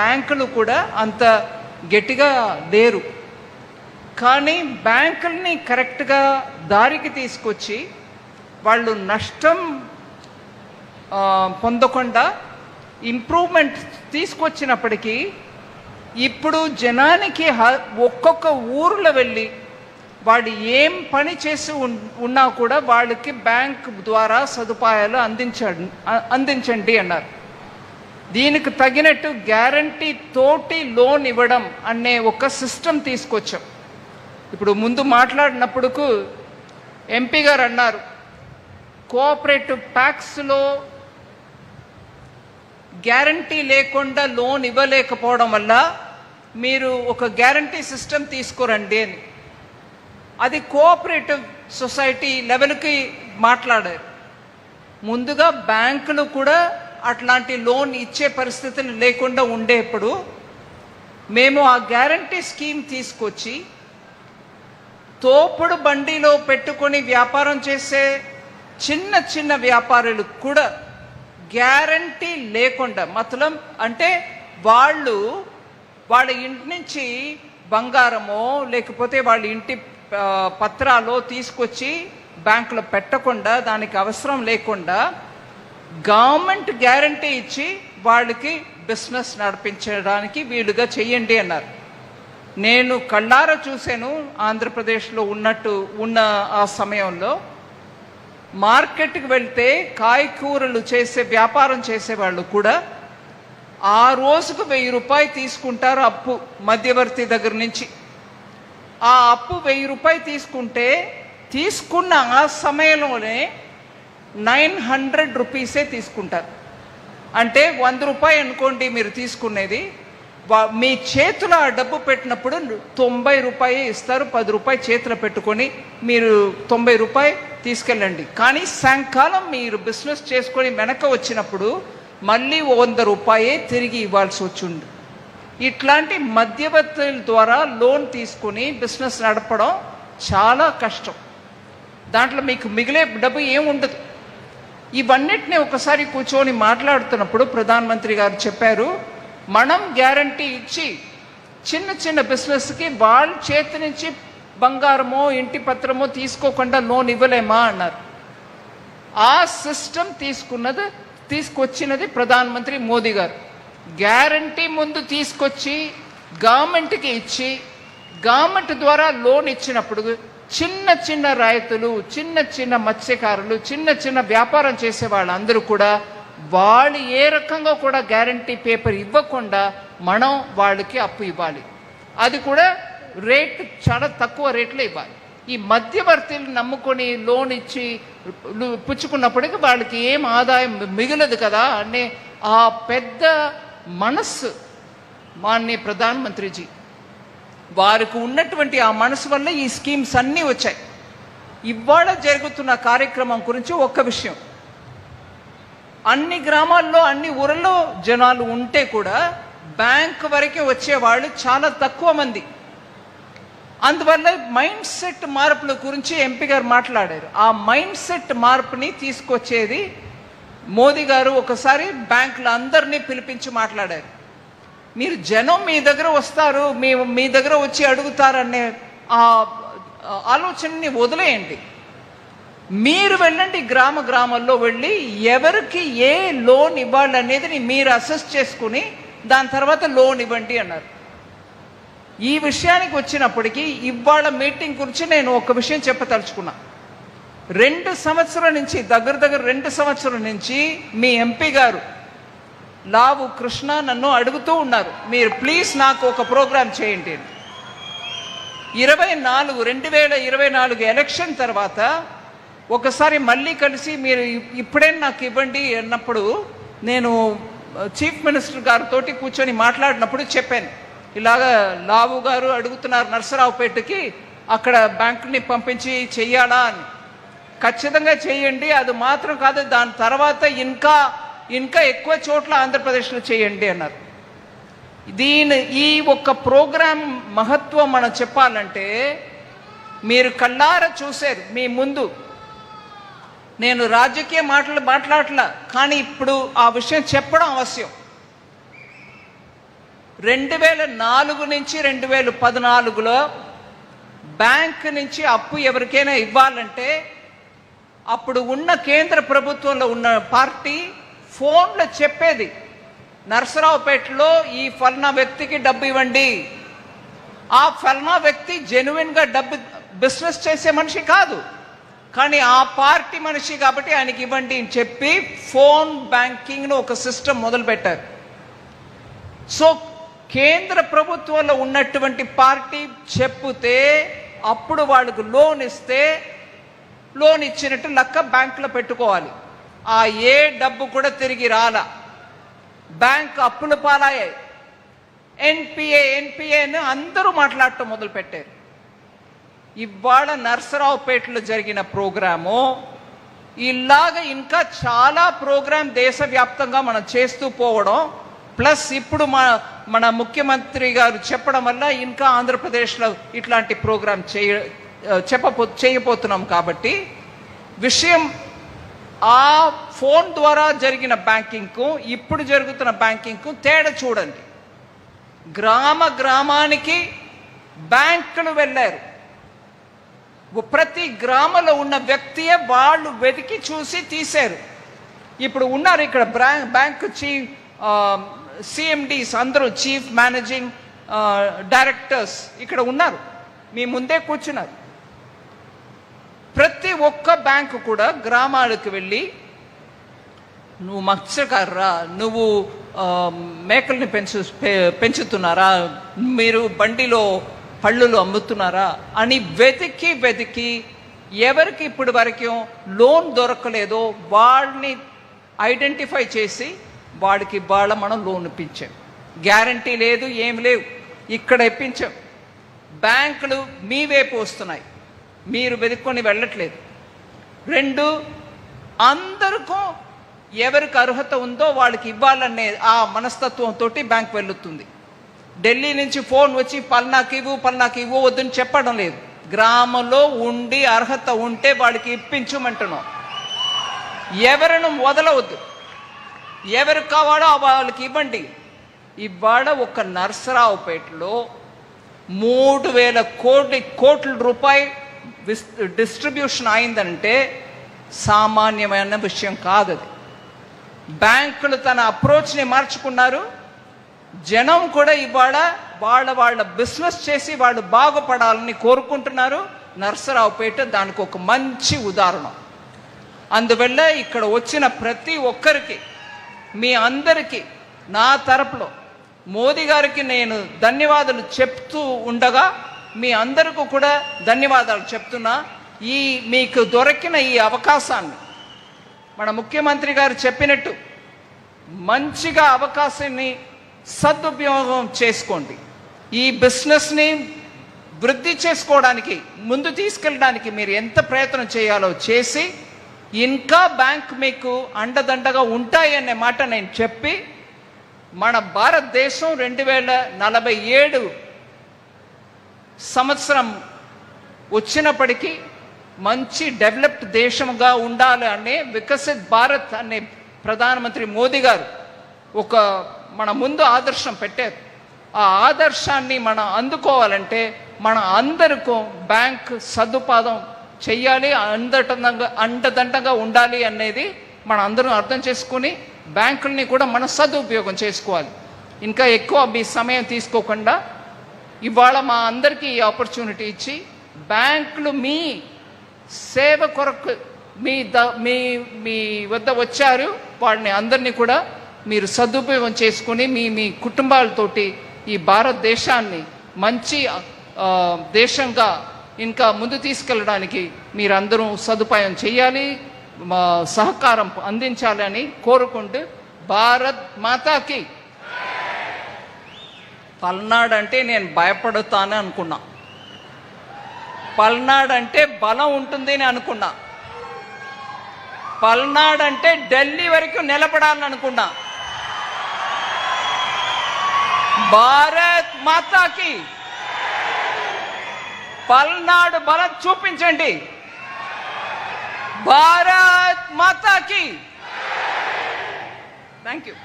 బ్యాంకులు కూడా అంత గట్టిగా లేరు. కానీ బ్యాంకుల్ని కరెక్ట్గా దారికి తీసుకొచ్చి వాళ్ళు నష్టం పొందకుండా ఇంప్రూవ్మెంట్ తీసుకొచ్చినప్పటికీ ఇప్పుడు జనానికి ఒక్కొక్క ఊర్లో వెళ్ళి వాళ్ళు ఏం పని చేసి ఉన్నా కూడా వాళ్ళకి బ్యాంక్ ద్వారా సదుపాయాలు అందించండి అన్నారు. దీనికి తగినట్టు గ్యారంటీ తోటి లోన్ ఇవ్వడం అనే ఒక సిస్టమ్ తీసుకొచ్చాం. ఇప్పుడు ముందు మాట్లాడినప్పుడు ఎంపీ గారు అన్నారు, కోఆపరేటివ్ ట్యాక్స్లో గ్యారంటీ లేకుండా లోన్ ఇవ్వలేకపోవడం వల్ల మీరు ఒక గ్యారంటీ సిస్టమ్ తీసుకురండి అని. అది కోఆపరేటివ్ సొసైటీ లెవెల్కి మాట్లాడారు. ముందుగా బ్యాంకులు కూడా అట్లాంటి లోన్ ఇచ్చే పరిస్థితులు లేకుండా ఉండేప్పుడు మేము ఆ గ్యారంటీ స్కీమ్ తీసుకొచ్చి తోపుడు బండిలో పెట్టుకొని వ్యాపారం చేసే చిన్న చిన్న వ్యాపారులకు కూడా గ్యారంటీ లేకుండా, మతలం అంటే వాళ్ళ ఇంటి నుంచి బంగారమో లేకపోతే వాళ్ళ ఇంటి పత్రాలు తీసుకొచ్చి బ్యాంకులో పెట్టకుండా, దానికి అవసరం లేకుండా గవర్నమెంట్ గ్యారంటీ ఇచ్చి వాళ్ళకి బిజినెస్ నడిపించడానికి వీలుగా చెయ్యండి అన్నారు. నేను కళ్ళారా చూశాను. ఆంధ్రప్రదేశ్లో ఉన్న ఆ సమయంలో మార్కెట్కి వెళ్తే కాయకూరలు వ్యాపారం చేసేవాళ్ళు కూడా ఆ రోజుకు 1000 రూపాయలు తీసుకుంటారు అప్పు మధ్యవర్తి దగ్గర నుంచి. ఆ అప్పు 1000 రూపాయలు తీసుకున్న ఆ సమయంలోనే 900 రూపీసే తీసుకుంటారు. అంటే 100 రూపాయలు అనుకోండి మీరు తీసుకునేది, మీ చేతిలో ఆ డబ్బు పెట్టినప్పుడు 90 రూపాయలు ఇస్తారు. 10 రూపాయలు చేతిలో పెట్టుకొని మీరు 90 రూపాయలు తీసుకెళ్ళండి. కానీ సాయంకాలం మీరు బిజినెస్ చేసుకొని వెనక వచ్చినప్పుడు మళ్ళీ 100 రూపాయే తిరిగి ఇవ్వాల్సి వచ్చింది. ఇట్లాంటి మధ్యవర్తుల ద్వారా లోన్ తీసుకుని బిజినెస్ నడపడం చాలా కష్టం. దాంట్లో మీకు మిగిలే డబ్బు ఏముండదు. ఇవన్నిటిని ఒకసారి కూర్చొని మాట్లాడుతున్నప్పుడు ప్రధానమంత్రి గారు చెప్పారు, మనం గ్యారంటీ ఇచ్చి చిన్న చిన్న బిజినెస్కి వాళ్ళ చేతి నుంచి బంగారమో ఇంటి పత్రమో తీసుకోకుండా లోన్ ఇవ్వలేమా అన్నారు. ఆ సిస్టమ్ తీసుకొచ్చినది ప్రధానమంత్రి మోదీ గారు. గ్యారంటీ ముందు తీసుకొచ్చి గవర్నమెంట్కి ఇచ్చి గవర్నమెంట్ ద్వారా లోన్ ఇచ్చినప్పుడు చిన్న చిన్న రైతులు, చిన్న చిన్న మత్స్యకారులు, చిన్న చిన్న వ్యాపారం చేసే వాళ్ళందరూ కూడా వాళ్ళు ఏ రకంగా కూడా గ్యారంటీ పేపర్ ఇవ్వకుండా మనం వాళ్ళకి అప్పు ఇవ్వాలి. అది కూడా రేట్ చాలా తక్కువ రేట్లో ఇవ్వాలి. ఈ మధ్యవర్తులు నమ్ముకొని లోన్ ఇచ్చి పుచ్చుకున్నప్పటికీ వాళ్ళకి ఏం ఆదాయం మిగలదు కదా అనే ఆ పెద్ద మనస్సు మాన్య ప్రధానమంత్రిజీ వారికి ఉన్నటువంటి ఆ మనసు వల్ల ఈ స్కీమ్స్ అన్నీ వచ్చాయి. ఇవాళ జరుగుతున్న కార్యక్రమం గురించి ఒక్క విషయం, అన్ని గ్రామాల్లో అన్ని ఊళ్ళలో జనాలు ఉంటే కూడా బ్యాంక్ వరకు వచ్చేవాళ్ళు చాలా తక్కువ మంది. అందువల్ల మైండ్ సెట్ మార్పుల గురించి ఎంపీ గారు మాట్లాడారు. ఆ మైండ్ సెట్ మార్పుని తీసుకొచ్చేది మోదీ గారు ఒకసారి బ్యాంకులు అందరినీ పిలిపించి మాట్లాడారు. మీరు జనం మీ దగ్గర వస్తారు, మీ దగ్గర వచ్చి అడుగుతారనే ఆ ఆలోచనని వదిలేయండి. మీరు వెళ్ళండి, గ్రామాల్లో వెళ్ళి ఎవరికి ఏ లోన్ ఇవ్వాలనేది మీరు అసెస్ చేసుకుని దాని తర్వాత లోన్ ఇవ్వండి అన్నారు. ఈ విషయానికి వచ్చినప్పటికీ ఇవాళ మీటింగ్ గురించి నేను ఒక విషయం చెప్పదలుచుకున్నా. 2 సంవత్సరాల నుంచి దగ్గర 2 సంవత్సరాల నుంచి మీ ఎంపీ గారు లావు కృష్ణ నన్ను అడుగుతూ ఉన్నారు, మీరు ప్లీజ్ నాకు ఒక ప్రోగ్రాం చేయండి. 2024 ఎలక్షన్ తర్వాత ఒకసారి మళ్ళీ కలిసి మీరు ఇప్పుడే నాకు ఇవ్వండి అన్నప్పుడు నేను చీఫ్ మినిస్టర్ గారితో కూర్చొని మాట్లాడినప్పుడు చెప్పాను, ఇలాగా లావు గారు అడుగుతున్నారు నరసరావుపేటకి అక్కడ బ్యాంకుని పంపించి చెయ్యాలా అని. ఖచ్చితంగా చేయండి, అది మాత్రం కాదు దాని తర్వాత ఇంకా ఎక్కువ చోట్ల ఆంధ్రప్రదేశ్లో చేయండి అన్నారు. ఈ ఒక్క ప్రోగ్రాం మహత్వం మనం చెప్పాలంటే మీరు కళ్ళారా చూశారు మీ ముందు. నేను రాజకీయ మాట్లాడట్లా, కానీ ఇప్పుడు ఆ విషయం చెప్పడం అవశ్యం. 2004 నుంచి 2014లో బ్యాంక్ నుంచి అప్పు ఎవరికైనా ఇవ్వాలంటే అప్పుడు ఉన్న కేంద్ర ప్రభుత్వంలో ఉన్న పార్టీ ఫోన్లో చెప్పేది, నర్సరావుపేటలో ఈ ఫలానా వ్యక్తికి డబ్బు ఇవ్వండి. ఆ ఫలానా వ్యక్తి జెన్యున్గా డబ్బు బిజినెస్ చేసే మనిషి కాదు, కానీ ఆ పార్టీ మనిషి కాబట్టి ఆయనకి ఇవ్వండి అని చెప్పి ఫోన్ బ్యాంకింగ్ను ఒక సిస్టమ్ మొదలుపెట్టారు. సో కేంద్ర ప్రభుత్వంలో ఉన్నటువంటి పార్టీ చెప్తే అప్పుడు వాళ్ళకు లోన్ ఇస్తే లోన్ ఇచ్చినట్టు లెక్క బ్యాంకులో పెట్టుకోవాలి. ఆ ఏ డబ్బు కూడా తిరిగి రాలా, బ్యాంక్ అప్పుల పాలయ్యాయి. ఎన్పిఏని అందరూ మాట్లాడటం మొదలుపెట్టారు. ఇవాళ నర్సరావుపేటలో జరిగిన ప్రోగ్రాము ఇలాగ ఇంకా చాలా ప్రోగ్రాం దేశవ్యాప్తంగా మనం చేస్తూ పోవడం, ప్లస్ ఇప్పుడు మన ముఖ్యమంత్రి గారు చెప్పడం వల్ల ఇంకా ఆంధ్రప్రదేశ్లో ఇట్లాంటి ప్రోగ్రాం చేయబోతున్నాం. కాబట్టి విషయం ఆ ఫోన్ ద్వారా జరిగిన బ్యాంకింగ్కు ఇప్పుడు జరుగుతున్న బ్యాంకింగ్కు తేడా చూడండి. గ్రామానికి బ్యాంకులు వెళ్ళారు. ప్రతి గ్రామంలో ఉన్న వ్యక్తియే వాళ్ళు వెతికి చూసి తీశారు. ఇప్పుడు ఉన్నారు ఇక్కడ బ్యాంక్ చీఫ్ సిఎండీస్ అందరూ, చీఫ్ మేనేజింగ్ డైరెక్టర్స్ ఇక్కడ ఉన్నారు, మీ ముందే కూర్చున్నారు. ప్రతి ఒక్క బ్యాంకు కూడా గ్రామాలకు వెళ్ళి, నువ్వు మత్స్యకారరా, నువ్వు మేకల్ని పెంచుతున్నారా, మీరు బండిలో పళ్ళులు అమ్ముతున్నారా అని వెతికి ఎవరికి ఇప్పటి వరకు లోన్ దొరకలేదో వాళ్ళని ఐడెంటిఫై చేసి వాడికి ఇవాళ మనం లోన్ ఇప్పించాం. గ్యారంటీ లేదు, ఏం లేవు, ఇక్కడ ఇప్పించాం. బ్యాంకులు మీ వైపు వస్తున్నాయి, మీరు వెతుక్కొని వెళ్ళట్లేదు. 2, అందరికీ ఎవరికి అర్హత ఉందో వాళ్ళకి ఇవ్వాలనే ఆ మనస్తత్వంతో బ్యాంక్ వెళ్తుంది. ఢిల్లీ నుంచి ఫోన్ వచ్చి పల్నాకి ఇవ్వు వద్దని చెప్పడం లేదు. గ్రామంలో ఉండి అర్హత ఉంటే వాడికి ఇప్పించమంటున్నాం. ఎవరిని వదలవద్దు, ఎవరికి కావాలో వాళ్ళకి ఇవ్వండి. ఇవాళ ఒక నర్సరావుపేటలో 3,000 కోట్ల రూపాయలు డిస్ట్రిబ్యూషన్ అయిందంటే సామాన్యమైన విషయం కాదు అది. బ్యాంకులు తన అప్రోచ్ని మార్చుకున్నారు. జనం కూడా ఇవాళ వాళ్ళ బిజినెస్ చేసి వాళ్ళు బాగుపడాలని కోరుకుంటున్నారు. నర్సరావుపేట దానికి ఒక మంచి ఉదాహరణ. అందువల్ల ఇక్కడ వచ్చిన ప్రతి ఒక్కరికి, మీ అందరికీ నా తరపులో మోదీ గారికి నేను ధన్యవాదాలు చెప్తూ ఉండగా మీ అందరికీ కూడా ధన్యవాదాలు చెప్తున్నా. మీకు దొరికిన ఈ అవకాశాన్ని మన ముఖ్యమంత్రి గారు చెప్పినట్టు మంచిగా అవకాశాన్ని సదుపయోగం చేసుకోండి. ఈ బిజినెస్ని వృద్ధి చేసుకోవడానికి, ముందు తీసుకెళ్ళడానికి మీరు ఎంత ప్రయత్నం చేయాలో చేసి, ఇంకా బ్యాంక్ మీకు అండదండగా ఉంటాయనే మాట నేను చెప్పి, మన భారతదేశం 2047 సంవత్సరం వచ్చినప్పటికీ మంచి డెవలప్డ్ దేశంగా ఉండాలి అనే వికసిత్ భారత్ అనే ప్రధానమంత్రి మోదీ గారు ఒక మన ముందు ఆదర్శం పెట్టారు. ఆ ఆదర్శాన్ని మనం అందుకోవాలంటే మన అందరికీ బ్యాంక్ సదుపాయం చెయ్యాలి, అండదండగా ఉండాలి అనేది మన అందరం అర్థం చేసుకుని బ్యాంకుల్ని కూడా మన సదుపయోగం చేసుకోవాలి. ఇంకా ఎక్కువ మీ సమయం తీసుకోకుండా ఇవాళ మా అందరికీ ఈ ఆపర్చునిటీ ఇచ్చి బ్యాంకులు మీ సేవ కొరకు మీ వద్ద వచ్చారు. వాళ్ళని అందరినీ కూడా మీరు సదుపయోగం చేసుకుని మీ కుటుంబాలతోటి ఈ భారతదేశాన్ని మంచి దేశంగా ఇంకా ముందు తీసుకెళ్ళడానికి మీరందరూ సదుపాయం చేయాలి, సహకారం అందించాలని కోరుకుంటూ, భారత్ మాతాకి. పల్నాడు అంటే నేను భయపడుతాను అనుకున్నా, పల్నాడు అంటే బలం ఉంటుంది అని అనుకున్నా, పల్నాడు అంటే ఢిల్లీ వరకు నిలబడాలని అనుకున్నా. భారత్ మాతాకి. పల్నాడు బలం చూపించండి. భారత్ మాతాకి. Thank you.